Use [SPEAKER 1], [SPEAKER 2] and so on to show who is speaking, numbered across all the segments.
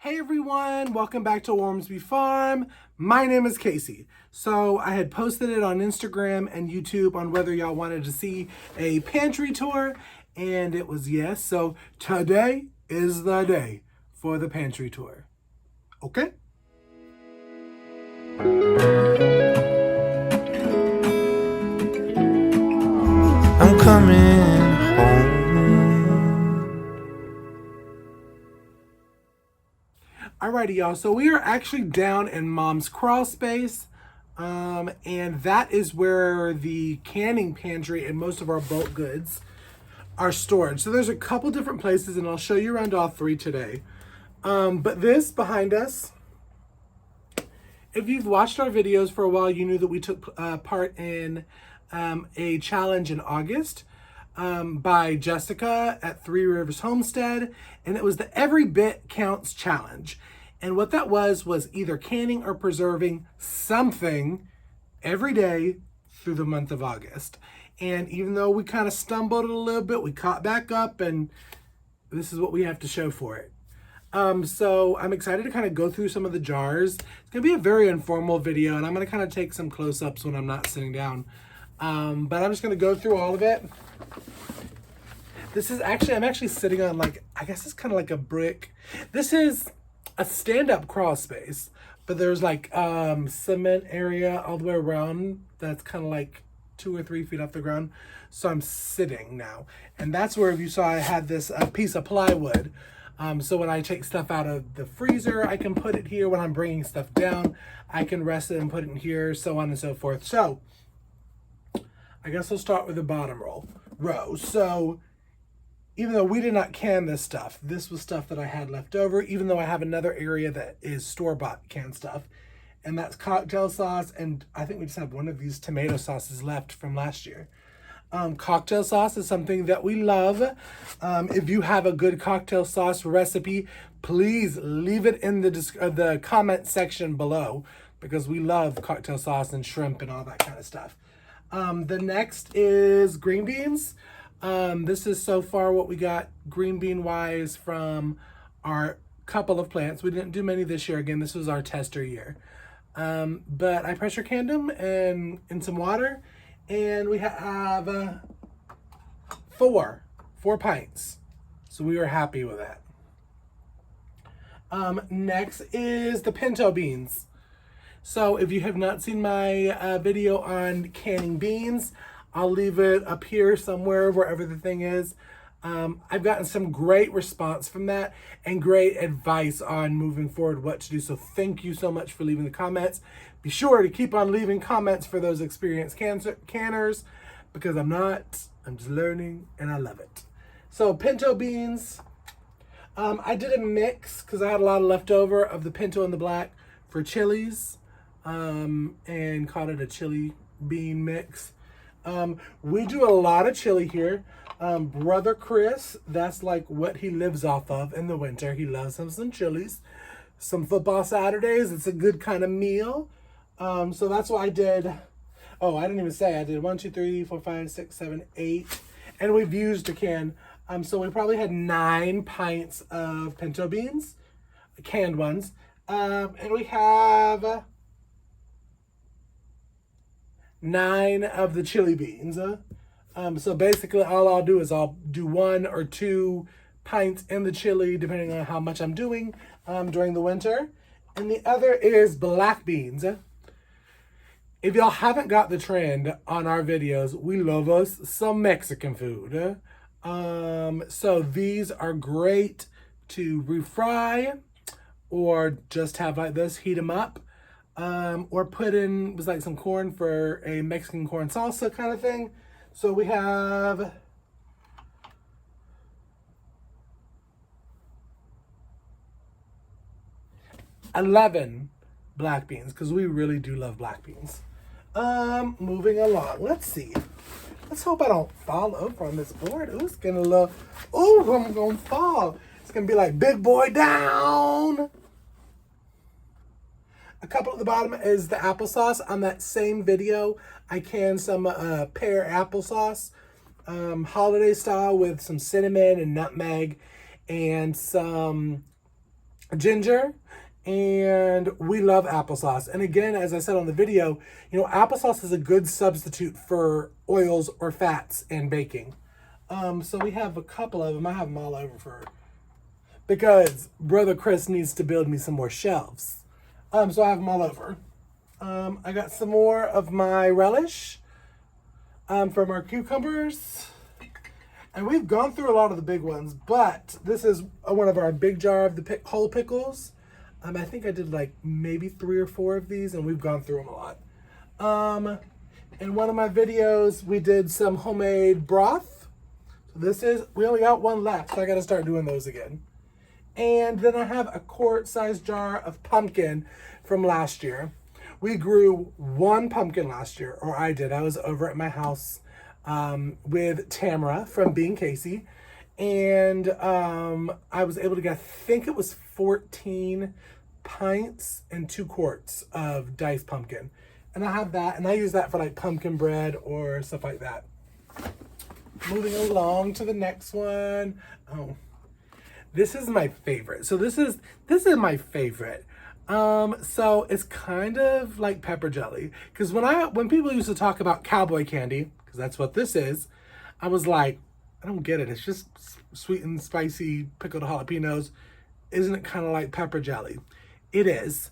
[SPEAKER 1] Hey everyone, welcome back to Ormsby Farm. My name is Casey. So I had posted it on Instagram and YouTube on whether y'all wanted to see a pantry tour, and it was yes. So today is the day for the pantry tour. Okay?
[SPEAKER 2] I'm coming home.
[SPEAKER 1] Alrighty, y'all. So we are actually down in Mom's crawl space. And that is where the canning pantry and most of our bulk goods are stored. So there's a couple different places, and I'll show you around all three today. But this behind us, if you've watched our videos for a while, you knew that we took part in a challenge in August by Jessica at Three Rivers Homestead, and it was the Every Bit Counts Challenge. And what that was either canning or preserving something every day through the month of August. And even though we kind of stumbled a little bit, we caught back up, and this is what we have to show for it. So I'm excited to kind of go through some of the jars. It's going to be a very informal video, and I'm going to kind of take some close-ups when I'm not sitting down. But I'm just going to go through all of it. This is actually, I'm actually sitting on I guess it's kind of like a brick. This is a stand-up crawl space, but there's cement area all the way around that's kind of 2 or 3 feet off the ground. So I'm sitting now. And that's where, if you saw, I had this piece of plywood. So when I take stuff out of the freezer, I can put it here. When I'm bringing stuff down, I can rest it and put it in here, so on and so forth. So I guess I'll start with the bottom row. So even though we did not can this stuff, this was stuff that I had left over, even though I have another area that is store-bought canned stuff. And that's cocktail sauce, and I think we just have one of these tomato sauces left from last year. Cocktail sauce is something that we love. If you have a good cocktail sauce recipe, please leave it in the comment section below, because we love cocktail sauce and shrimp and all that kind of stuff. The next is green beans. This is so far what we got green bean wise from our couple of plants. We didn't do many this year. Again, this was our tester year. But I pressure canned them in some water, and we have 4 pints. So we were happy with that. Next is the pinto beans. So if you have not seen my video on canning beans, I'll leave it up here somewhere, wherever the thing is. I've gotten some great response from that and great advice on moving forward what to do. So thank you so much for leaving the comments. Be sure to keep on leaving comments for those experienced canners, because I'm just learning and I love it. So pinto beans, I did a mix because I had a lot of leftover of the pinto and the black for chilies, and called it a chili bean mix. We do a lot of chili here. Brother Chris, that's what he lives off of in the winter. He loves him some chilies. Some football Saturdays, it's a good kind of meal. So that's what I did. Oh, I didn't even say. I did 1, 2, 3, 4, 5, 6, 7, 8. And we've used a can. So we probably had 9 pints of pinto beans, canned ones. And we have 9 of the chili beans. So basically all I'll do is I'll do 1 or 2 pints in the chili, depending on how much I'm doing during the winter. And the other is black beans. If y'all haven't got the trend on our videos, we love us some Mexican food. So these are great to refry, or just have like this, heat them up. Or put in, was some corn for a Mexican corn salsa kind of thing. So we have 11 black beans, because we really do love black beans. Moving along, let's see. Let's hope I don't fall over on this board. Ooh, it's gonna look, ooh, I'm gonna fall. It's gonna be like big boy down. A couple at the bottom is the applesauce. On that same video, I canned some pear applesauce, holiday style, with some cinnamon and nutmeg and some ginger, and we love applesauce. And again, as I said on the video, applesauce is a good substitute for oils or fats in baking. So we have a couple of them. I have them all over because Brother Chris needs to build me some more shelves. So I have them all over. I got some more of my relish from our cucumbers. And we've gone through a lot of the big ones, but this is one of our big jar of the whole pickles. I think I did like maybe 3 or 4 of these, and we've gone through them a lot. In one of my videos, we did some homemade broth. So we only got one left, so I got to start doing those again. And then I have a quart-sized jar of pumpkin from last year. We grew 1 pumpkin last year, or I did. I was over at my house with Tamara from Being Casey, and I was able to get, I think it was 14 pints and 2 quarts of diced pumpkin, and I have that, and I use that for like pumpkin bread or stuff like that. Moving along to the next one. Oh, this is my favorite. So this is my favorite. So it's kind of like pepper jelly, because when people used to talk about cowboy candy, because that's what this is, I was like, I don't get it. It's just sweet and spicy pickled jalapenos. Isn't it kind of like pepper jelly? It is.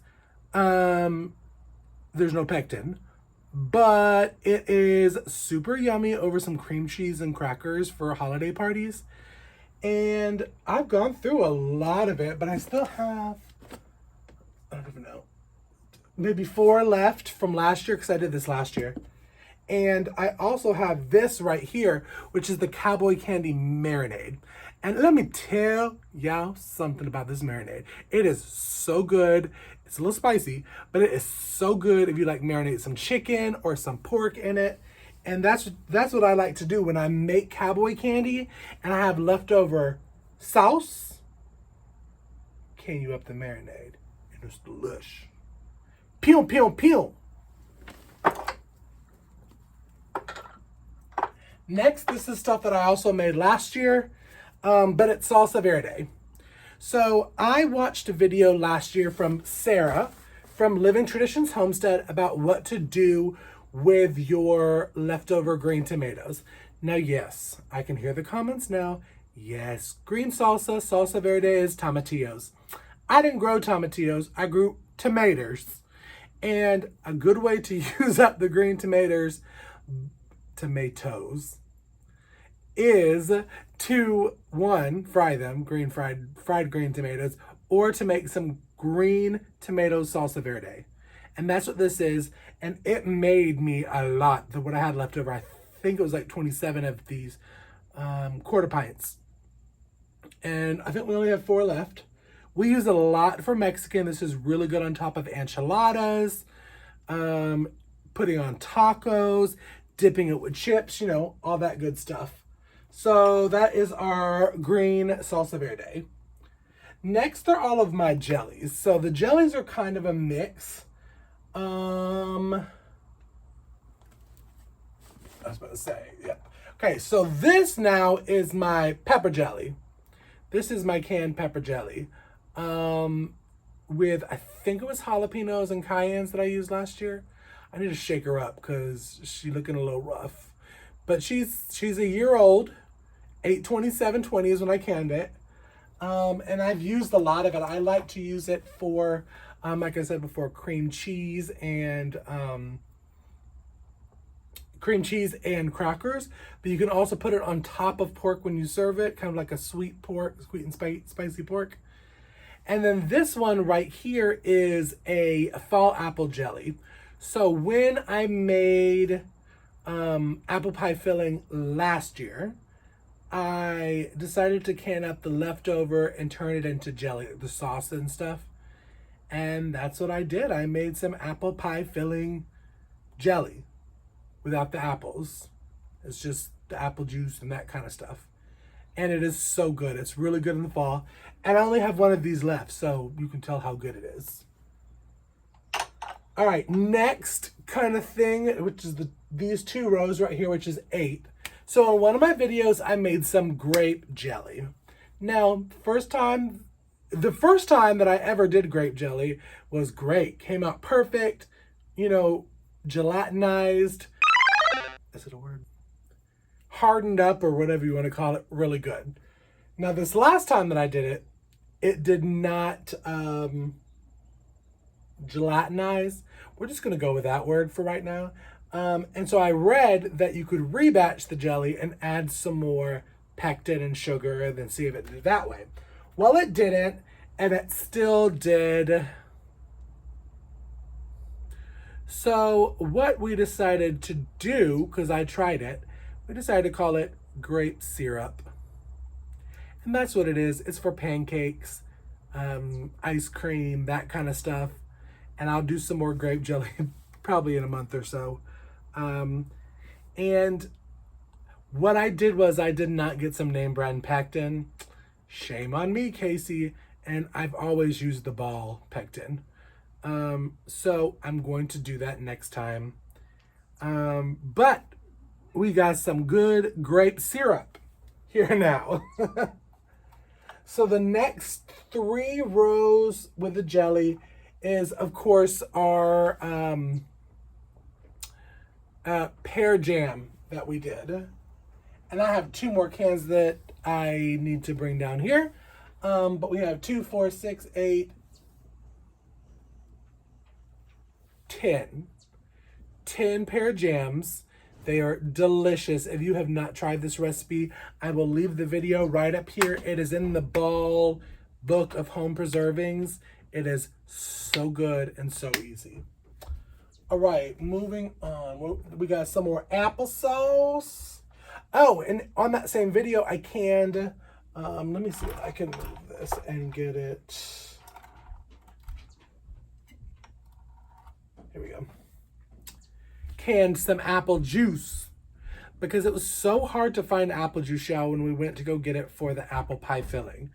[SPEAKER 1] There's no pectin, but it is super yummy over some cream cheese and crackers for holiday parties. And I've gone through a lot of it, but I still have, I don't even know, maybe 4 left from last year, because I did this last year. And I also have this right here, which is the Cowboy Candy Marinade. And let me tell y'all something about this marinade. It is so good. It's a little spicy, but it is so good if you like marinate some chicken or some pork in it. And that's what I like to do when I make cowboy candy and I have leftover sauce. Can you up the marinade? And it's delish. Pew, pew, pew. Next, this is stuff that I also made last year, but it's Salsa Verde. So I watched a video last year from Sarah from Living Traditions Homestead about what to do with your leftover green tomatoes. Now, yes, I can hear the comments now. Yes, green salsa verde is tomatillos. I didn't grow tomatillos, I grew tomatoes. And a good way to use up the green tomatoes is to, one, fry them, fried green tomatoes, or to make some green tomato salsa verde. And that's what this is. And it made me a lot. What I had left over, I think it was like 27 of these quarter pints. And I think we only have 4 left. We use it a lot for Mexican. This is really good on top of enchiladas, putting on tacos, dipping it with chips, all that good stuff. So that is our green salsa verde. Next are all of my jellies. So the jellies are kind of a mix. I was about to say, yeah. Okay, so this now is my pepper jelly. This is my canned pepper jelly. With, I think it was jalapenos and cayennes that I used last year. I need to shake her up because she's looking a little rough. But she's a year old. 8/27/20 is when I canned it. And I've used a lot of it. I like to use it for, like I said before, cream cheese and crackers. But you can also put it on top of pork when you serve it, kind of like a sweet and spicy pork. And then this one right here is a fall apple jelly. So when I made apple pie filling last year, I decided to can up the leftover and turn it into jelly, the sauce and stuff. And that's what I did. I made some apple pie filling jelly without the apples. It's just the apple juice and that kind of stuff. And it is so good. It's really good in the fall. And I only have 1 of these left, so you can tell how good it is. All right, next kind of thing, which is these 2 rows right here, which is 8. So in one of my videos, I made some grape jelly. Now, first time the first time that I ever did grape jelly was great. Came out perfect, you know, gelatinized. Is it a word? Hardened up or whatever you want to call it, really good. Now this last time that I did it, it did not gelatinize. We're just going to go with that word for right now. And so I read that you could rebatch the jelly and add some more pectin and sugar and then see if it did it that way. Well, it didn't, and it still did. So what we decided to do, because I tried it, we decided to call it grape syrup. And that's what it is. It's for pancakes, ice cream, that kind of stuff. And I'll do some more grape jelly probably in a month or so. And what I did was I did not get some name brand pectin. Shame on me, Casey. And I've always used the ball pectin. So I'm going to do that next time. But we got some good grape syrup here now. So the next 3 rows with the jelly is, of course, our Pear Jam that we did. And I have 2 more cans that I need to bring down here. But we have 2, 4, 6, 8, 10 Pear Jams. They are delicious. If you have not tried this recipe, I will leave the video right up here. It is in the Ball Book of Home Preservings. It is so good and so easy. All right, moving on. We got some more applesauce. Oh, and on that same video, I canned, let me see if I can move this and get it. Here we go. Canned some apple juice because it was so hard to find apple juice, y'all, when we went to go get it for the apple pie filling.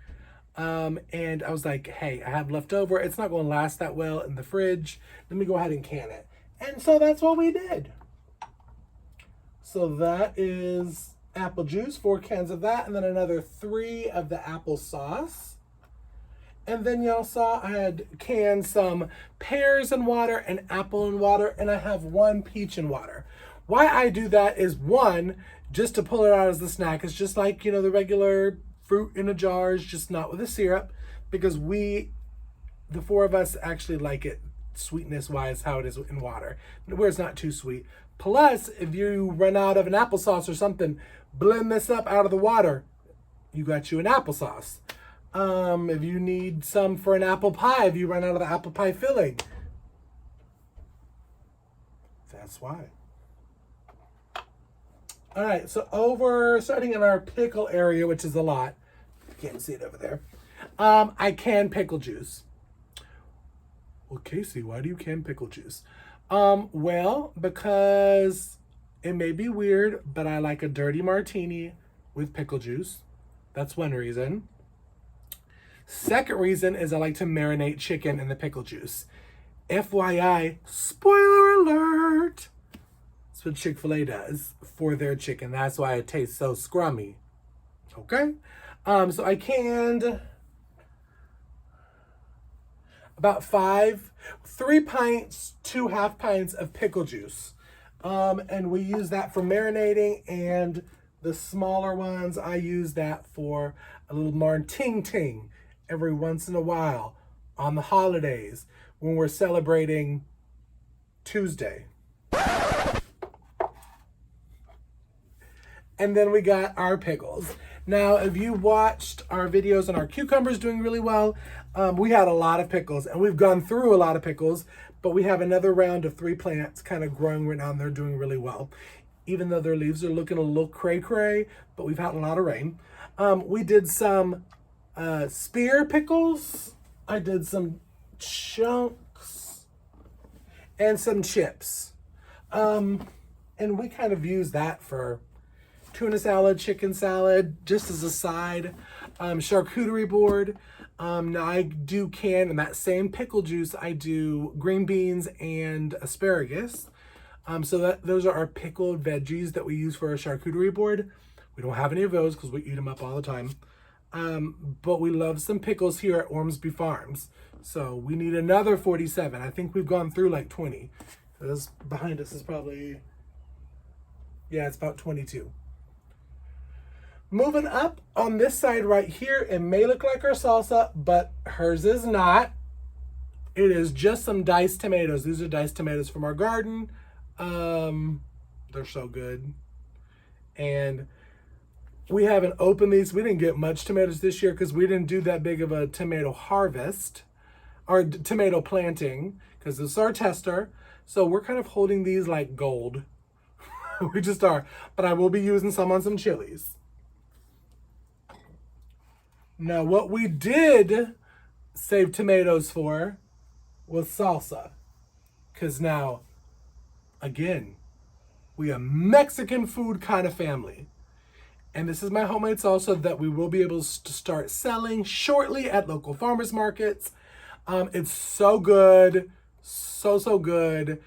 [SPEAKER 1] And I was like, hey, I have leftover. It's not going to last that well in the fridge. Let me go ahead and can it. And so that's what we did. So that is apple juice, 4 cans of that, and then another 3 of the applesauce. And then y'all saw I had canned some pears in water and apple in water, and I have 1 peach in water. Why I do that is, 1, just to pull it out as the snack. It's just like, you know, the regular fruit in a jar, is just not with the syrup, because the 4 of us actually like it sweetness-wise how it is in water, where it's not too sweet. Plus, if you run out of an applesauce or something, blend this up out of the water. You got you an applesauce. If you need some for an apple pie, if you run out of the apple pie filling. That's why. All right, so starting in our pickle area, which is a lot. You can't see it over there. I can pickle juice. Well, Casey, why do you can pickle juice? Well, because it may be weird, but I like a dirty martini with pickle juice. That's one reason. Second reason is I like to marinate chicken in the pickle juice. FYI, spoiler alert! That's what Chick-fil-A does for their chicken. That's why it tastes so scrummy. Okay? So I canned about 3 pints, 2 half pints of pickle juice. And we use that for marinating, and the smaller ones, I use that for a little marting-ting every once in a while on the holidays when we're celebrating Tuesday. And then we got our pickles. Now, if you watched our videos on our cucumbers doing really well, we had a lot of pickles, and we've gone through a lot of pickles, but we have another round of 3 plants kind of growing right now, and they're doing really well. Even though their leaves are looking a little cray-cray, but we've had a lot of rain. We did some spear pickles. I did some chunks and some chips. And we kind of use that for tuna salad, chicken salad, just as a side. Charcuterie board. Now I do can, in that same pickle juice, I do green beans and asparagus. So those are our pickled veggies that we use for our charcuterie board. We don't have any of those because we eat them up all the time. But we love some pickles here at Ormsby Farms. So we need another 47. I think we've gone through like 20. This behind us is probably, yeah, it's about 22. Moving up on this side right here, it may look like our salsa, but hers is not. It is just some diced tomatoes. These are diced tomatoes from our garden. They're so good. And we haven't opened these. We didn't get much tomatoes this year because we didn't do that big of a tomato harvest or tomato planting because this is our tester. So we're kind of holding these like gold. We just are. But I will be using some on some chilies. Now, what we did save tomatoes for was salsa. Because now, again, we are a Mexican food kind of family. And this is my homemade salsa that we will be able to start selling shortly at local farmers markets. It's so good. So good.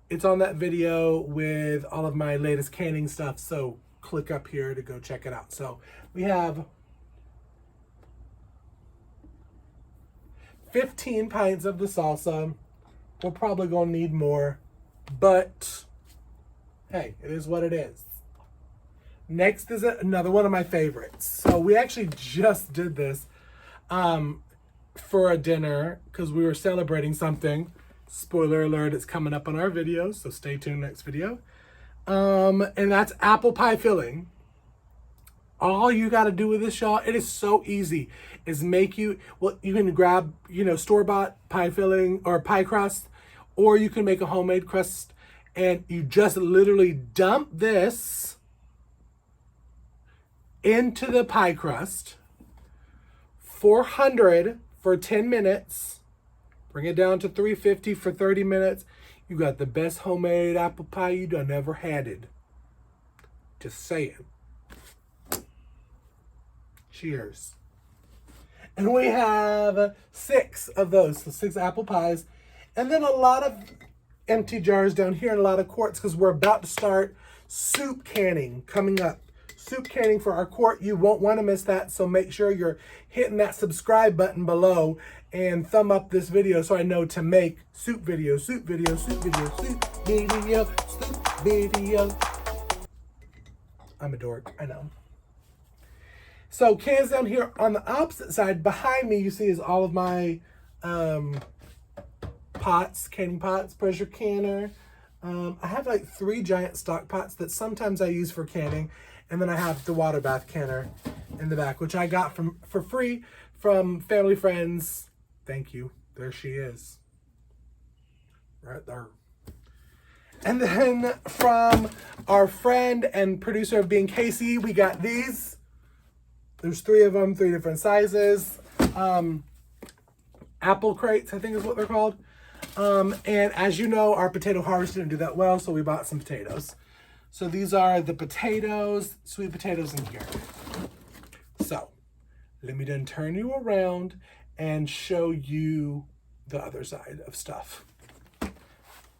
[SPEAKER 1] It's on that video with all of my latest canning stuff. So click up here to go check it out. So we have 15 pints of the salsa. We're probably going to need more, but hey, it is what it is. Next is another one of my favorites. So we actually just did this for a dinner because we were celebrating something. Spoiler alert, it's coming up on our video, so stay tuned next video. And that's apple pie filling. All you got to do with this, y'all, it is so easy, is make you can grab, store-bought pie filling or pie crust, or you can make a homemade crust, and you just literally dump this into the pie crust, 400 for 10 minutes, bring it down to 350 for 30 minutes. You got the best homemade apple pie you done ever had it. Just saying. Cheers. And we have 6 of those, so 6 apple pies. And then a lot of empty jars down here and a lot of quarts because we're about to start soup canning coming up. Soup canning for our quart. You won't want to miss that, so make sure you're hitting that subscribe button below and thumb up this video so I know to make soup video, soup video, soup video, soup video, soup video. I'm a dork, I know. So cans down here on the opposite side, behind me, you see is all of my pots, canning pots, pressure canner. I have like 3 giant stock pots that sometimes I use for canning. And then I have the water bath canner in the back, which I got for free from family friends. Thank you. There she is. Right there. And then from our friend and producer of Being Casey, we got these. There's 3 of them, 3 different sizes. Apple crates, I think is what they're called. And as you know, our potato harvest didn't do that well, so we bought some potatoes. So these are the potatoes, sweet potatoes in here. So let me then turn you around and show you the other side of stuff.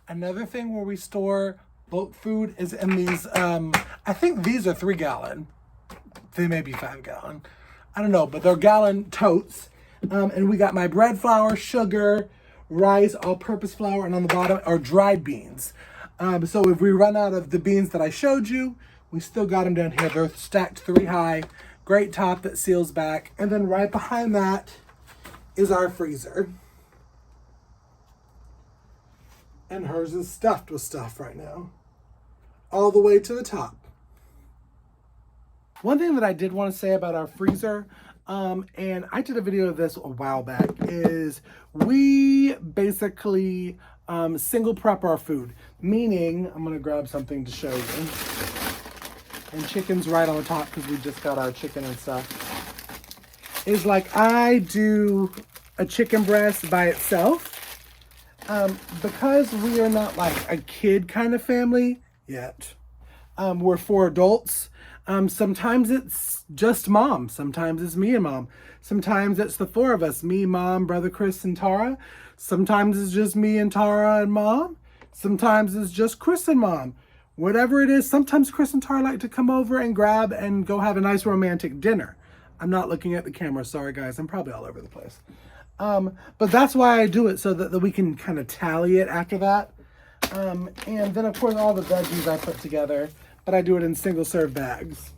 [SPEAKER 1] Another thing where we store bulk food is in these, I think these are 3 gallon. They may be 5 gallon. I don't know, but they're gallon totes. And we got my bread flour, sugar, rice, all-purpose flour, and on the bottom are dried beans. So if we run out of the beans that I showed you, we still got them down here. They're stacked 3 high. Great top that seals back. And then right behind that is our freezer. And hers is stuffed with stuff right now. All the way to the top. One thing that I did want to say about our freezer, and I did a video of this a while back, is we basically single prep our food. Meaning, I'm going to grab something to show you. And chicken's right on the top because we just got our chicken and stuff. Is like I do a chicken breast by itself. Because we are not like a kid kind of family yet. We're 4 adults. Sometimes it's just mom. Sometimes it's me and mom. Sometimes it's the 4 of us. Me, mom, brother Chris, and Tara. Sometimes it's just me and Tara and mom. Sometimes it's just Chris and mom. Whatever it is, sometimes Chris and Tara like to come over and grab and go have a nice romantic dinner. I'm not looking at the camera. Sorry, guys. I'm probably all over the place. But that's why I do it, so that we can kind of tally it after that. And then, of course, all the veggies I put together. But I do it in single-serve bags.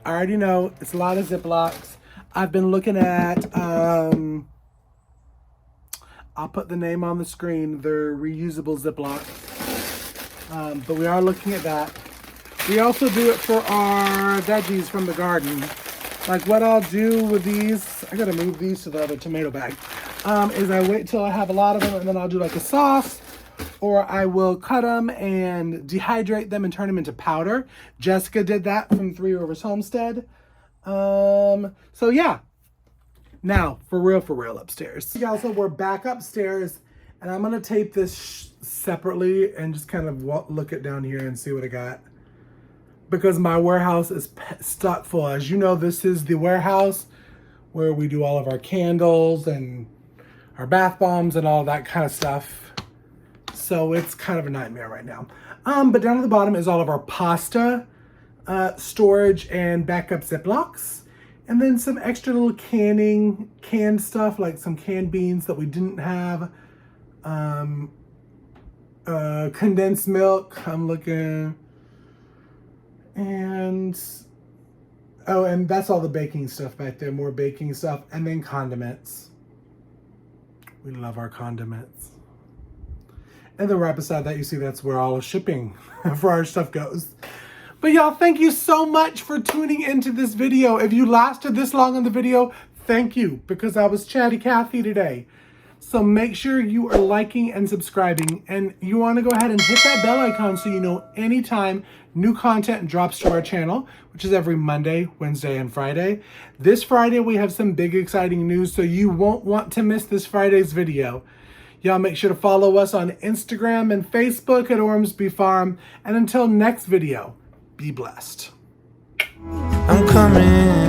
[SPEAKER 1] I already know it's a lot of Ziplocs. I've been looking at... I'll put the name on the screen. They're reusable Ziplocs. But we are looking at that. We also do it for our veggies from the garden. Like what I'll do with these, I gotta move these to the other tomato bag, is I wait till I have a lot of them and then I'll do like a sauce, or I will cut them and dehydrate them and turn them into powder. Jessica did that from Three Rivers Homestead. So yeah. Now, for real upstairs. Also, we're back upstairs, and I'm gonna tape this separately and just kind of look it down here and see what I got. Because my warehouse is stuck full. As you know, this is the warehouse where we do all of our candles and our bath bombs and all that kind of stuff. So it's kind of a nightmare right now. But down at the bottom is all of our pasta storage and backup Ziplocs. And then some extra little canned stuff, like some canned beans that we didn't have. Condensed milk, I'm looking. And, oh, and that's all the baking stuff back there, more baking stuff. And then condiments. We love our condiments. And then right beside that, you see that's where all the shipping for our stuff goes. But y'all, thank you so much for tuning into this video. If you lasted this long in the video, thank you, because I was chatty Cathy today. So make sure you are liking and subscribing, and you want to go ahead and hit that bell icon so you know anytime new content drops to our channel, which is every Monday, Wednesday, and Friday. This Friday, we have some big exciting news, so you won't want to miss this Friday's video. Y'all make sure to follow us on Instagram and Facebook at Ormsby Farm. And until next video, be blessed.
[SPEAKER 2] I'm coming